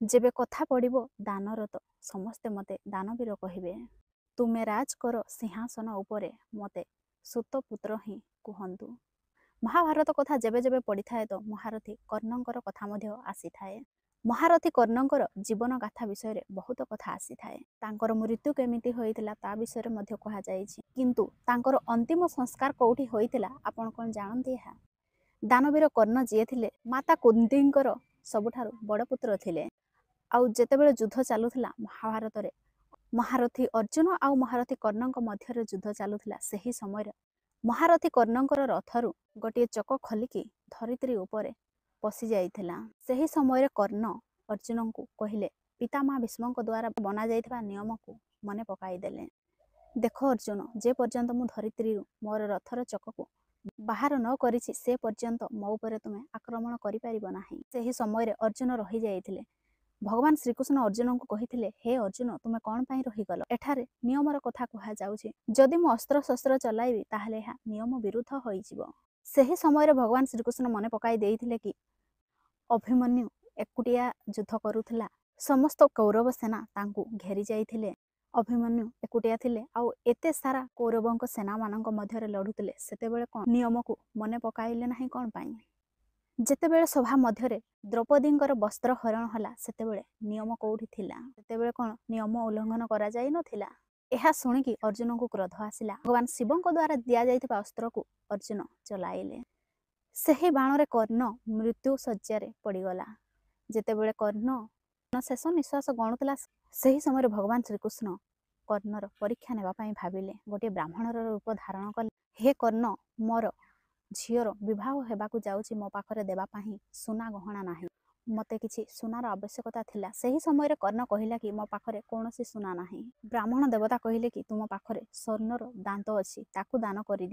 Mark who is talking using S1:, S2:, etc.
S1: जेबे कथा पड़िबो दानर तो समस्ते मते दानवीर कहिबे। तुमे राज कर सिंहासन उपरे मते सुतपुत्र ही कुहंतु। महाभारत कथा जेबे जेबे पड़ी थाए तो महारथी कर्णंकर कथा मध्य आसी थाए। महारथी कर्णंकर जीवन गाथा विषय बहुत कथा आसी थाए। तांकर मृत्यु केमिति होइतिला ता विषय मध्य कहा जाइछि। किंतु तांकर अंतिम संस्कार कोउठी होइतिला आपण कोन जानନ୍ତି ଏହା? दानवीर कर्ण जिए थिले माता कुंतींकर सबुठारु बड़ पुत्र थिले। आउ जेतेबेले युद्ध चालुथिला महाभारत रे महारथी अर्जुन आउ महारथी कर्णंक मध्य युद्ध चालुथिला। सेही समय महारथी कर्णंकर रथरु गोटे चक खलिकी धरित्री उपरे पशि जाइथिला। सेही समय कर्ण अर्जुन को कहिले पितामह भीष्मक द्वारा बना जाइथिबा नियम को मने पकाई देले। देखो अर्जुन, जे पर्यंत मु धरित्री मोर रथर चक को बाहर न करिछि से पर्यंत मो उपरे तुमे आक्रमण करि परिबो नाही। सेही समय अर्जुन रहि जाइथिले। भगवान श्रीकृष्ण अर्जुन को कहिथिले, हे अर्जुन तुमे कौन पाई रहीगल? एठारे नियमर कथा कहा जाउछि। जदि मु अस्त्र शस्त्र चलाइबी ताहले ଏହା नियम विरुद्ध होइजिबो। सेही समय भगवान श्रीकृष्ण मने पकाई देइथिले कि अभिमन्यु एकुटिया युद्ध करुथिला। समस्त कौरव सेना तांकु घेरी जाइथिले। अभिमन्यु एकुटिया थिले आउ एते सारा कौरवंक सेना मानक मध्यरे लढुथिले। सेतेबेले कोन नियम को मने पकाइले नाही कोन पाई? जेतेबेले सभा मध्यरे द्रौपदींकर वस्त्र हरण हला सेतेबेले नियम कोउठी थिला? सेतेबेले कोन नियम उल्लंघन करा जाई नथिला? एहा सुनिकी अर्जुन को क्रोध आसिला। भगवान शिवंक द्वारा दिया जाइथिबा अस्त्र को अर्जुन चलाइले। सेही बाणरे कर्ण मृत्यु शय्यारे पड़ीगला। जेतेबेले कर्ण शेष निश्वास गणुथिला सेही समय भगवान श्रीकृष्ण कर्णर परीक्षा नेबा पई भाबिले। गोटे ब्राह्मणर रूप धारण कले। हे कर्ण, मोर झीर विवाह हेबाकू जाउछि, मो पाखरे देबा पाही सुना गहना नाही। मते किछि सुनार आवश्यकता थिला। सेही समय कर्ण कहिला कि मो पाखरे कोनोसी सुना नाही। ब्राह्मण देवता कहिले कि तुम पाखरे स्वर्णर दांत अछि, ताकू दान करि दि।